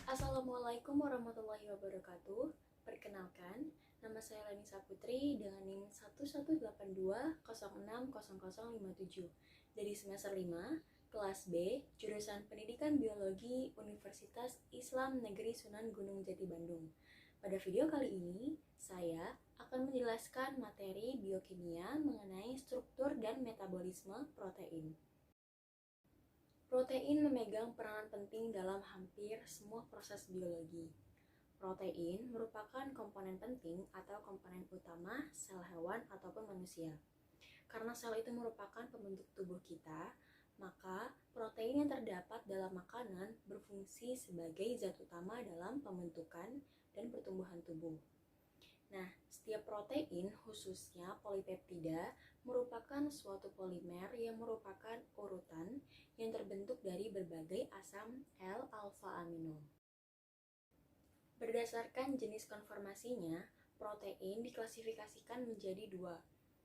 Assalamualaikum warahmatullahi wabarakatuh. Perkenalkan, nama saya Lanisa Putri dengan NIM 1182060057 dari semester 5, kelas B, jurusan Pendidikan Biologi Universitas Islam Negeri Sunan Gunung Jati Bandung. Pada video kali ini, saya akan menjelaskan materi biokimia mengenai struktur dan metabolisme protein. Protein memegang peranan penting dalam hampir semua proses biologi. Protein merupakan komponen penting atau komponen utama sel hewan ataupun manusia. Karena sel itu merupakan pembentuk tubuh kita, maka protein yang terdapat dalam makanan berfungsi sebagai zat utama dalam pembentukan dan pertumbuhan tubuh. Nah, setiap protein, khususnya polipeptida, merupakan suatu polimer yang merupakan urutan yang terbentuk dari berbagai asam L-alfa-amino. Berdasarkan jenis konformasinya, protein diklasifikasikan menjadi dua,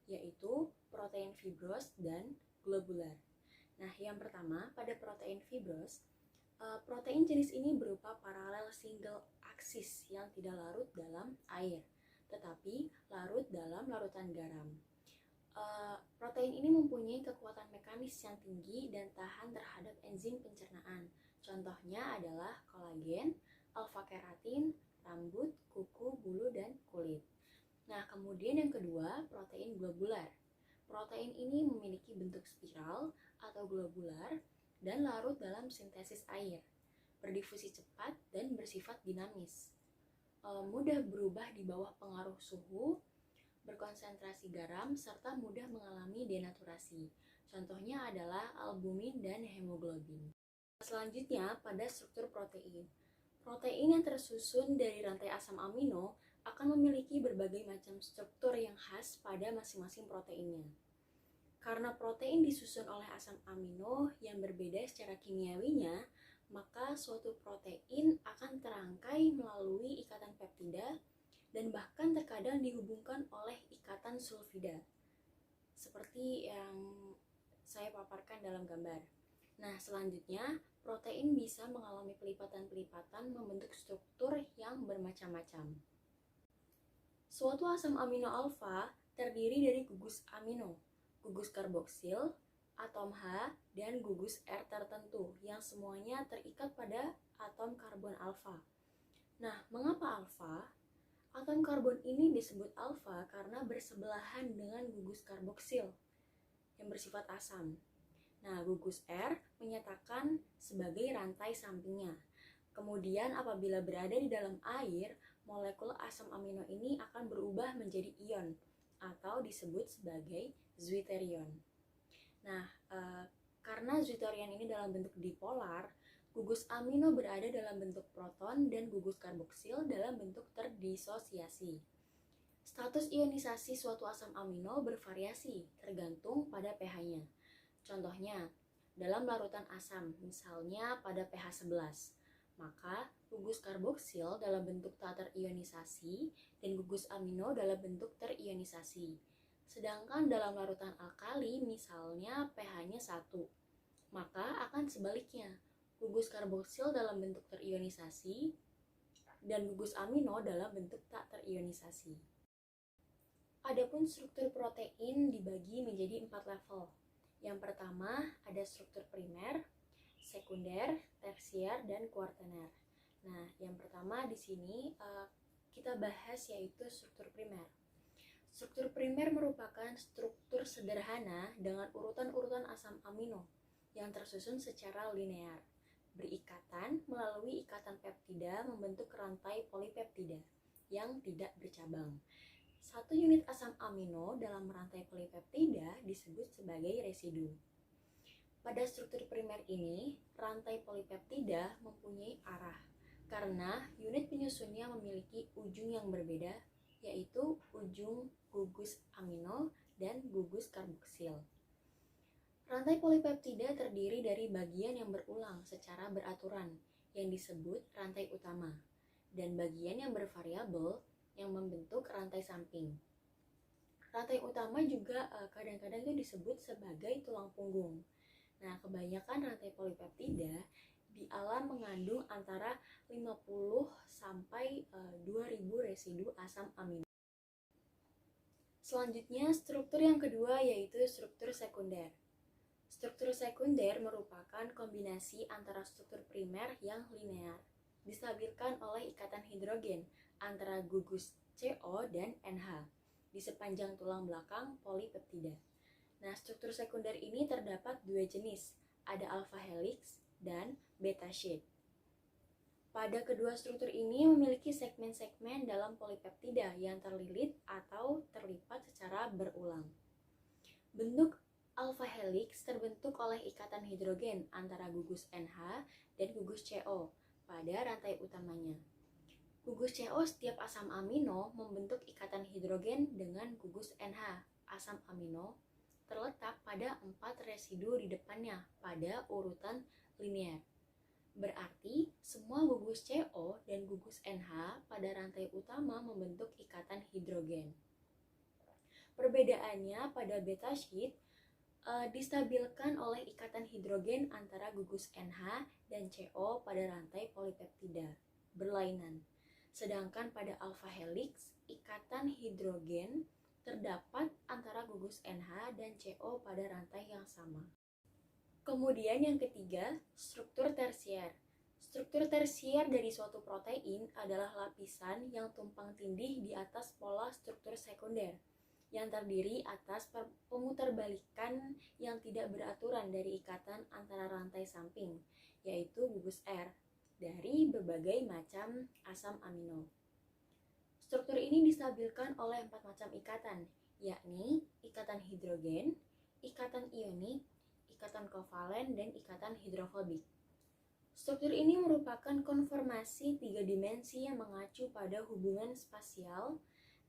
yaitu protein fibros dan globular. Nah, yang pertama, pada protein fibros, protein jenis ini berupa paralel single aksis yang tidak larut dalam air, tetapi larut dalam larutan garam. Protein ini mempunyai kekuatan mekanis yang tinggi dan tahan terhadap enzim pencernaan. Contohnya adalah kolagen, alfa-keratin, rambut, kuku, bulu, dan kulit. Nah, kemudian yang kedua, protein globular. Protein ini memiliki bentuk spiral atau globular dan larut dalam sintesis air, berdifusi cepat dan bersifat dinamis, mudah berubah di bawah pengaruh suhu, berkonsentrasi garam, serta mudah mengalami denaturasi. Contohnya adalah albumin dan hemoglobin. Selanjutnya, pada struktur protein. Protein yang tersusun dari rantai asam amino akan memiliki berbagai macam struktur yang khas pada masing-masing proteinnya. Karena protein disusun oleh asam amino yang berbeda secara kimiawinya, maka suatu protein akan terangkai melalui ikatan peptida dan bahkan terkadang dihubungkan oleh ikatan sulfida, seperti yang saya paparkan dalam gambar. Nah, selanjutnya, protein bisa mengalami pelipatan-pelipatan membentuk struktur yang bermacam-macam. Suatu asam amino alfa terdiri dari gugus amino, gugus karboksil, atom H, dan gugus R tertentu yang semuanya terikat pada atom karbon alfa. Nah, mengapa alfa? Atom karbon ini disebut alfa karena bersebelahan dengan gugus karboksil yang bersifat asam. Nah, gugus R menyatakan sebagai rantai sampingnya. Kemudian apabila berada di dalam air, molekul asam amino ini akan berubah menjadi ion atau disebut sebagai zwitterion. Nah, karena zwitterion ini dalam bentuk dipolar, gugus amino berada dalam bentuk proton dan gugus karboksil dalam bentuk terdisosiasi. Status ionisasi suatu asam amino bervariasi tergantung pada pH-nya. Contohnya, dalam larutan asam, misalnya pada pH 11, maka gugus karboksil dalam bentuk tak terionisasi dan gugus amino dalam bentuk terionisasi. Sedangkan dalam larutan alkali, misalnya pH-nya 1, maka akan sebaliknya, gugus karboksil dalam bentuk terionisasi dan gugus amino dalam bentuk tak terionisasi. Adapun struktur protein dibagi menjadi 4 level. Yang pertama ada struktur primer, sekunder, tersier, dan kuartener. Nah, yang pertama di sini kita bahas yaitu struktur primer. Struktur primer merupakan struktur sederhana dengan urutan-urutan asam amino yang tersusun secara linear, berikatan melalui ikatan peptida membentuk rantai polipeptida yang tidak bercabang. Satu unit asam amino dalam rantai polipeptida disebut sebagai residu. Pada struktur primer ini, rantai polipeptida mempunyai arah karena unit penyusunnya memiliki ujung yang berbeda, yaitu ujung gugus amino dan gugus karboksil. Rantai polipeptida terdiri dari bagian yang berulang secara beraturan yang disebut rantai utama dan bagian yang bervariabel yang membentuk rantai samping. Rantai utama juga kadang-kadang itu disebut sebagai tulang punggung. Nah, kebanyakan rantai polipeptida di alam mengandung antara 50 sampai 2000 residu asam amino. Selanjutnya, struktur yang kedua yaitu struktur sekunder. Struktur sekunder merupakan kombinasi antara struktur primer yang linear, distabilkan oleh ikatan hidrogen antara gugus CO dan NH di sepanjang tulang belakang polipeptida. Nah, struktur sekunder ini terdapat dua jenis, ada alpha helix dan beta sheet. Pada kedua struktur ini memiliki segmen-segmen dalam polipeptida yang terlilit atau terlipat secara berulang. Bentuk alpha helix terbentuk oleh ikatan hidrogen antara gugus NH dan gugus CO pada rantai utamanya. Gugus CO setiap asam amino membentuk ikatan hidrogen dengan gugus NH. Asam amino terletak pada 4 residu di depannya pada urutan linear. Berarti semua gugus CO dan gugus NH pada rantai utama membentuk ikatan hidrogen. Perbedaannya pada beta sheet distabilkan oleh ikatan hidrogen antara gugus NH dan CO pada rantai polipeptida berlainan. Sedangkan pada alpha helix, ikatan hidrogen terdapat antara gugus NH dan CO pada rantai yang sama. Kemudian yang ketiga, struktur tersier. Struktur tersier dari suatu protein adalah lapisan yang tumpang tindih di atas pola struktur sekunder, yang terdiri atas pemutarbalikan yang tidak beraturan dari ikatan antara rantai samping, yaitu gugus R, dari berbagai macam asam amino. Struktur ini distabilkan oleh 4 macam ikatan, yakni ikatan hidrogen, ikatan ionik, ikatan kovalen, dan ikatan hidrofobik. Struktur ini merupakan konformasi 3 dimensi yang mengacu pada hubungan spasial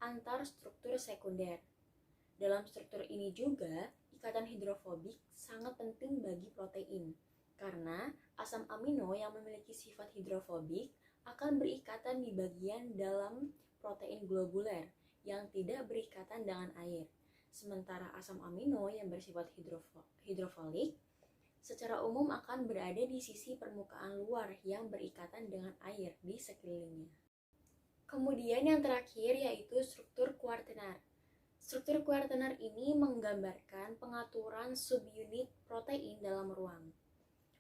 antar struktur sekunder. Dalam struktur ini juga, ikatan hidrofobik sangat penting bagi protein, karena asam amino yang memiliki sifat hidrofobik akan berikatan di bagian dalam protein globuler yang tidak berikatan dengan air. Sementara asam amino yang bersifat hidrofilik secara umum akan berada di sisi permukaan luar yang berikatan dengan air di sekelilingnya. Kemudian yang terakhir yaitu struktur kuartenar. Struktur kuartenar ini menggambarkan pengaturan subunit protein dalam ruang.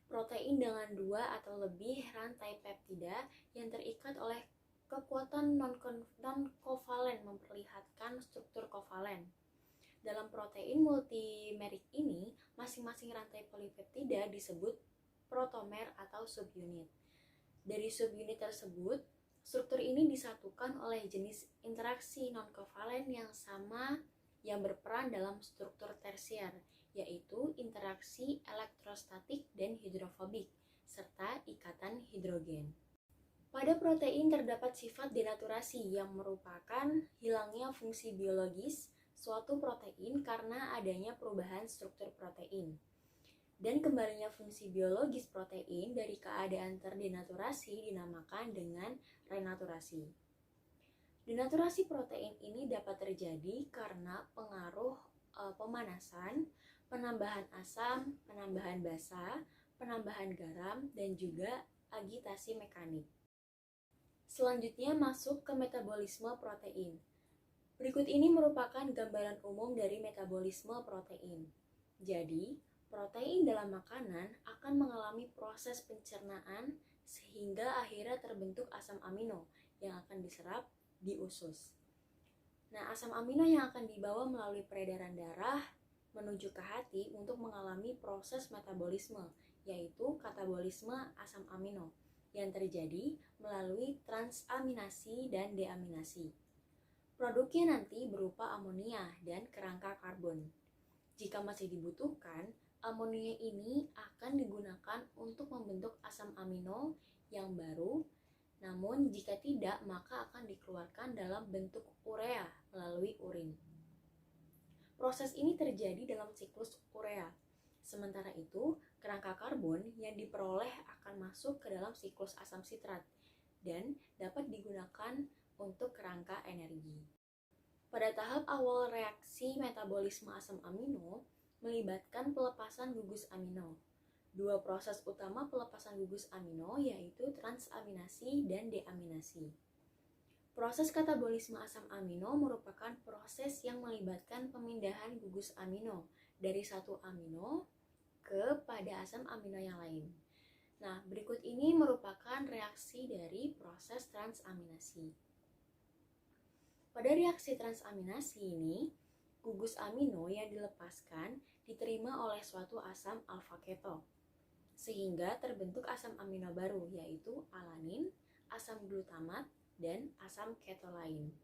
Protein dengan 2 atau lebih rantai peptida yang terikat oleh kekuatan non-kovalen memperlihatkan struktur kovalen. Dalam protein multimerik ini, masing-masing rantai polipeptida disebut protomer atau subunit. Dari subunit tersebut, struktur ini disatukan oleh jenis interaksi non-kovalen yang sama yang berperan dalam struktur tersier, yaitu interaksi elektrostatik dan hidrofobik, serta ikatan hidrogen. Pada protein terdapat sifat denaturasi yang merupakan hilangnya fungsi biologis suatu protein karena adanya perubahan struktur protein. Dan kembalinya fungsi biologis protein dari keadaan terdenaturasi dinamakan dengan renaturasi. Denaturasi protein ini dapat terjadi karena pengaruh pemanasan, penambahan asam, penambahan basa, penambahan garam, dan juga agitasi mekanik. Selanjutnya masuk ke metabolisme protein. Berikut ini merupakan gambaran umum dari metabolisme protein. Jadi, protein dalam makanan akan mengalami proses pencernaan sehingga akhirnya terbentuk asam amino yang akan diserap di usus. Nah, asam amino yang akan dibawa melalui peredaran darah menuju ke hati untuk mengalami proses metabolisme, yaitu katabolisme asam amino yang terjadi melalui transaminasi dan deaminasi. Produknya nanti berupa amonia dan kerangka karbon. Jika masih dibutuhkan, amonia ini akan digunakan untuk membentuk asam amino yang baru, namun jika tidak maka akan dikeluarkan dalam bentuk urea melalui urin. Proses ini terjadi dalam siklus urea. Sementara itu, kerangka karbon yang diperoleh akan masuk ke dalam siklus asam sitrat dan dapat digunakan untuk kerangka energi. Pada tahap awal reaksi metabolisme asam amino melibatkan pelepasan gugus amino. Dua proses utama pelepasan gugus amino yaitu transaminasi dan deaminasi. Proses katabolisme asam amino merupakan proses yang melibatkan pemindahan gugus amino dari satu amino kepada asam amino yang lain. Nah, berikut ini merupakan reaksi dari proses transaminasi. Pada reaksi transaminasi ini, gugus amino yang dilepaskan diterima oleh suatu asam alfa keto, sehingga terbentuk asam amino baru yaitu alanin, asam glutamat, dan asam keto lain.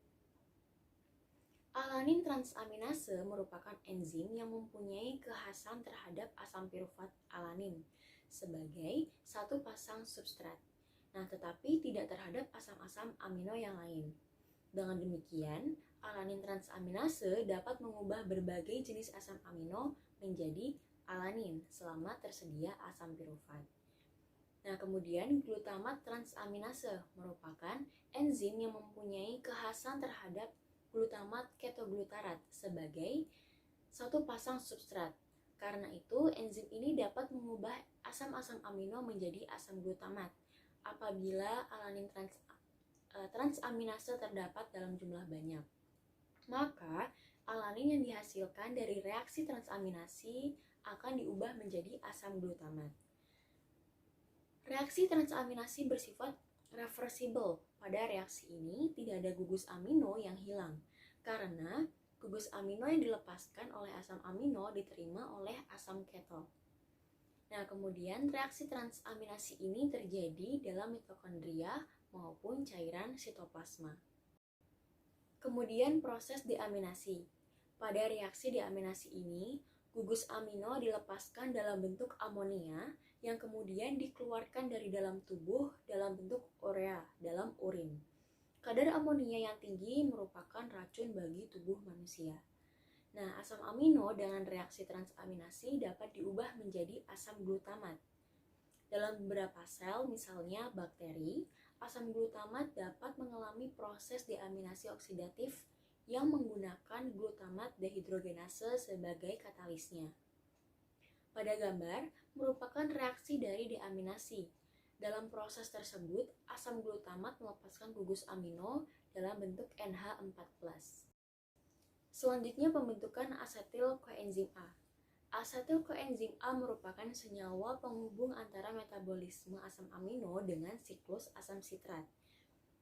Alanin transaminase merupakan enzim yang mempunyai kekhasan terhadap asam pirufat alanin sebagai satu pasang substrat. Nah, tetapi tidak terhadap asam-asam amino yang lain. Dengan demikian, alanin transaminase dapat mengubah berbagai jenis asam amino menjadi alanin selama tersedia asam pirufat. Nah, kemudian glutamat transaminase merupakan enzim yang mempunyai kekhasan terhadap glutamat ketoglutarat sebagai satu pasang substrat. Karena itu, enzim ini dapat mengubah asam-asam amino menjadi asam glutamat apabila alanin transaminase terdapat dalam jumlah banyak. Maka, alanin yang dihasilkan dari reaksi transaminasi akan diubah menjadi asam glutamat. Reaksi transaminasi bersifat reversible. Pada reaksi ini tidak ada gugus amino yang hilang karena gugus amino yang dilepaskan oleh asam amino diterima oleh asam keto. Nah, kemudian reaksi transaminasi ini terjadi dalam mitokondria maupun cairan sitoplasma. Kemudian proses deaminasi. Pada reaksi deaminasi ini, gugus amino dilepaskan dalam bentuk amonia yang kemudian dikeluarkan dari dalam tubuh dalam bentuk urea dalam urin. Kadar amonia yang tinggi merupakan racun bagi tubuh manusia. Nah, asam amino dengan reaksi transaminasi dapat diubah menjadi asam glutamat. Dalam beberapa sel, misalnya bakteri, asam glutamat dapat mengalami proses deaminasi oksidatif yang menggunakan glutamat dehidrogenase sebagai katalisnya. Pada gambar, merupakan reaksi dari deaminasi. Dalam proses tersebut, asam glutamat melepaskan gugus amino dalam bentuk NH4+. Selanjutnya pembentukan asetil koenzim A. Asetil koenzim A merupakan senyawa penghubung antara metabolisme asam amino dengan siklus asam sitrat.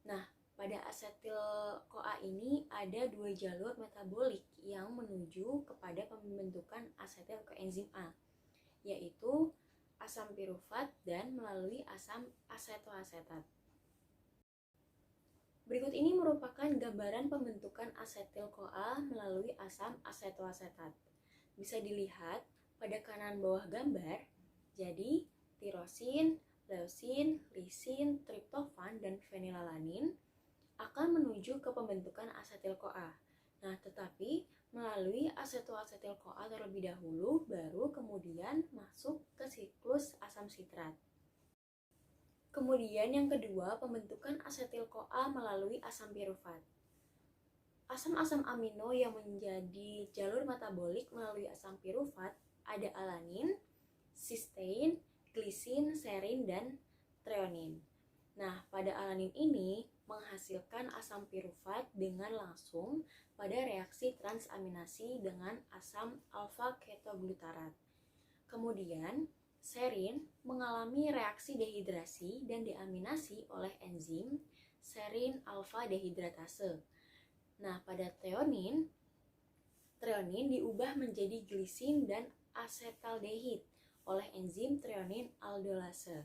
Nah, pada asetil CoA ini ada dua jalur metabolik yang menuju kepada pembentukan asetil koenzim A, yaitu asam pirufat dan melalui asam asetoasetat. Berikut ini merupakan gambaran pembentukan asetil CoA melalui asam asetoasetat. Bisa dilihat pada kanan bawah gambar. Jadi, tirosin, leusin, lisin, triptofan, dan fenilalanin akan menuju ke pembentukan asetil CoA. Nah, tetapi melalui asetoasetil CoA terlebih dahulu, baru kemudian masuk ke siklus asam sitrat. Kemudian yang kedua, pembentukan asetil CoA melalui asam pirufat. Asam-asam amino yang menjadi jalur metabolik melalui asam pirufat ada alanin, sistein, glisin, serin, dan treonin. Nah, pada alanin ini menghasilkan asam pirufat dengan langsung pada reaksi transaminasi dengan asam alfa ketoglutarat. Kemudian, serin mengalami reaksi dehidrasi dan deaminasi oleh enzim serin alfa dehidratase. Nah, pada treonin diubah menjadi glisin dan asetaldehid oleh enzim treonin aldolase.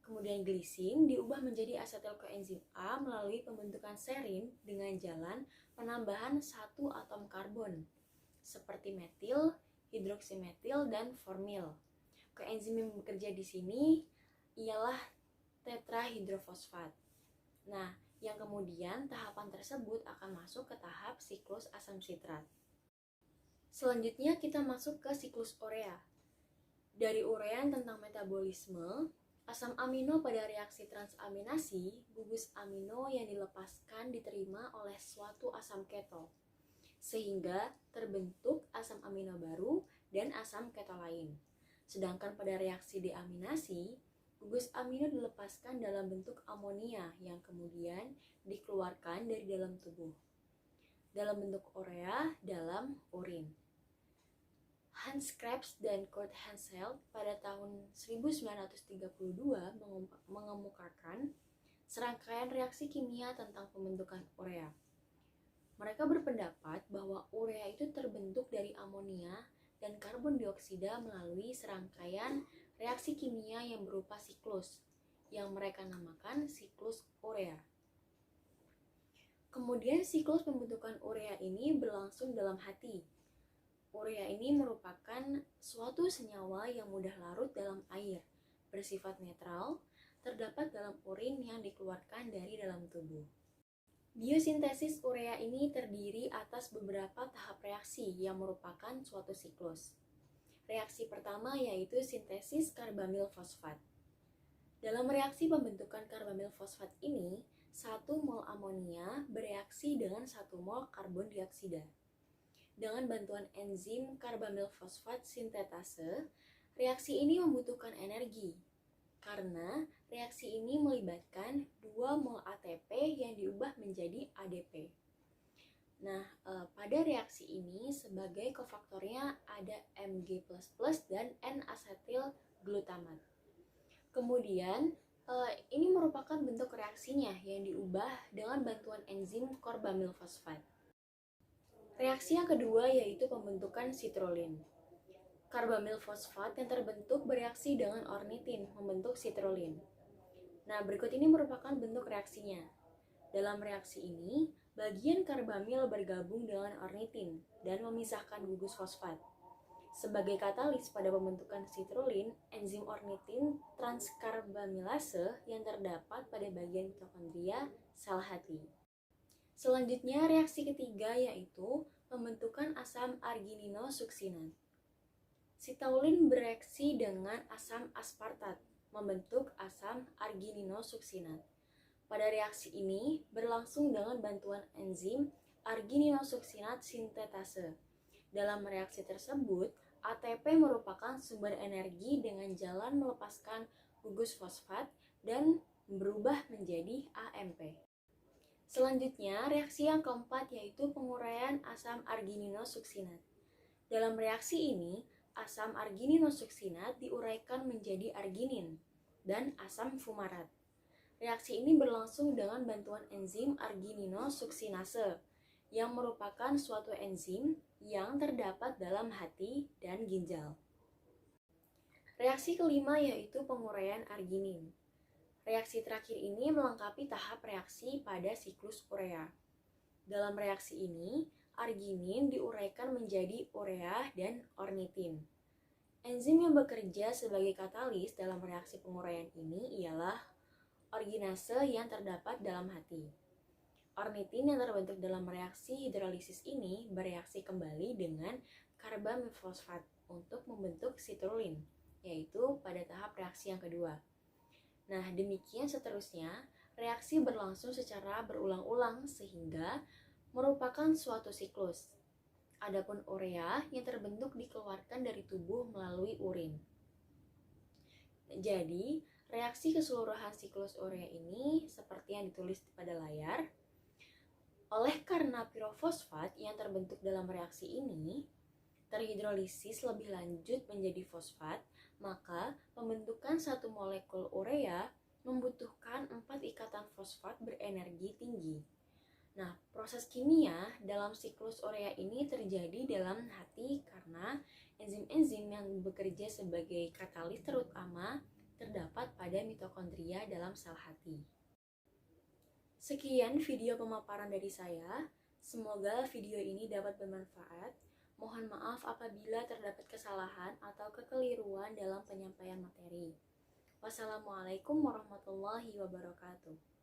Kemudian glisin diubah menjadi asetil koenzim A melalui pembentukan serin dengan jalan penambahan satu atom karbon seperti metil, hidroksimetil, dan formil. Koenzim yang bekerja di sini ialah tetrahidrofosfat. Nah, yang kemudian tahapan tersebut akan masuk ke tahap siklus asam sitrat. Selanjutnya kita masuk ke siklus urea. Dari urean tentang metabolisme, asam amino pada reaksi transaminasi, gugus amino yang dilepaskan diterima oleh suatu asam keto, sehingga terbentuk asam amino baru dan asam keto lain. Sedangkan pada reaksi deaminasi, gugus amino dilepaskan dalam bentuk amonia yang kemudian dikeluarkan dari dalam tubuh dalam bentuk urea dalam urin. Hans Krebs dan Kurt Hansel pada tahun 1932 mengemukakan serangkaian reaksi kimia tentang pembentukan urea. Mereka berpendapat bahwa urea itu terbentuk dari amonia dan karbon dioksida melalui serangkaian reaksi kimia yang berupa siklus, yang mereka namakan siklus urea. Kemudian siklus pembentukan urea ini berlangsung dalam hati. Urea ini merupakan suatu senyawa yang mudah larut dalam air, bersifat netral, terdapat dalam urin yang dikeluarkan dari dalam tubuh. Biosintesis urea ini terdiri atas beberapa tahap reaksi yang merupakan suatu siklus. Reaksi pertama yaitu sintesis karbamil fosfat. Dalam reaksi pembentukan karbamil fosfat ini, 1 mol amonia bereaksi dengan 1 mol karbon dioksida. Dengan bantuan enzim karbamil fosfat sintetase, reaksi ini membutuhkan energi, karena reaksi ini melibatkan 2 mol ATP yang diubah menjadi ADP. Nah, pada reaksi ini sebagai kofaktornya ada Mg++ dan N-asetil glutamat. Kemudian, ini merupakan bentuk reaksinya yang diubah dengan bantuan enzim karbamil fosfat. Reaksi yang kedua yaitu pembentukan sitrulin. Karbamil fosfat yang terbentuk bereaksi dengan ornitin membentuk sitrulin. Nah, berikut ini merupakan bentuk reaksinya. Dalam reaksi ini, bagian karbamil bergabung dengan ornitin dan memisahkan gugus fosfat. Sebagai katalis pada pembentukan sitrulin, enzim ornitin transkarbamilase yang terdapat pada bagian mitokondria sel hati. Selanjutnya, reaksi ketiga yaitu pembentukan asam argininosuksinat. Sitaulin bereaksi dengan asam aspartat, membentuk asam argininosuksinat. Pada reaksi ini berlangsung dengan bantuan enzim argininosuksinat sintetase. Dalam reaksi tersebut, ATP merupakan sumber energi dengan jalan melepaskan gugus fosfat dan berubah menjadi AMP. Selanjutnya, reaksi yang keempat yaitu penguraian asam argininosuksinat. Dalam reaksi ini, asam argininosuksinat diuraikan menjadi arginin dan asam fumarat. Reaksi ini berlangsung dengan bantuan enzim argininosuksinase, yang merupakan suatu enzim yang terdapat dalam hati dan ginjal. Reaksi kelima yaitu penguraian arginin. Reaksi terakhir ini melengkapi tahap reaksi pada siklus urea. Dalam reaksi ini, arginin diuraikan menjadi urea dan ornitin. Enzim yang bekerja sebagai katalis dalam reaksi penguraian ini ialah orginase yang terdapat dalam hati. Ornitin yang terbentuk dalam reaksi hidrolisis ini bereaksi kembali dengan karbamil fosfat untuk membentuk sitrulin, yaitu pada tahap reaksi yang kedua. Nah, demikian seterusnya, reaksi berlangsung secara berulang-ulang sehingga merupakan suatu siklus. Adapun urea yang terbentuk dikeluarkan dari tubuh melalui urin. Jadi, reaksi keseluruhan siklus urea ini seperti yang ditulis pada layar. Oleh karena pirofosfat yang terbentuk dalam reaksi ini terhidrolisis lebih lanjut menjadi fosfat, maka pembentukan satu molekul urea membutuhkan 4 ikatan fosfat berenergi tinggi. Nah, proses kimia dalam siklus urea ini terjadi dalam hati karena enzim-enzim yang bekerja sebagai katalis terutama terdapat pada mitokondria dalam sel hati. Sekian video pemaparan dari saya. Semoga video ini dapat bermanfaat. Mohon maaf apabila terdapat kesalahan atau kekeliruan dalam penyampaian materi. Wassalamualaikum warahmatullahi wabarakatuh.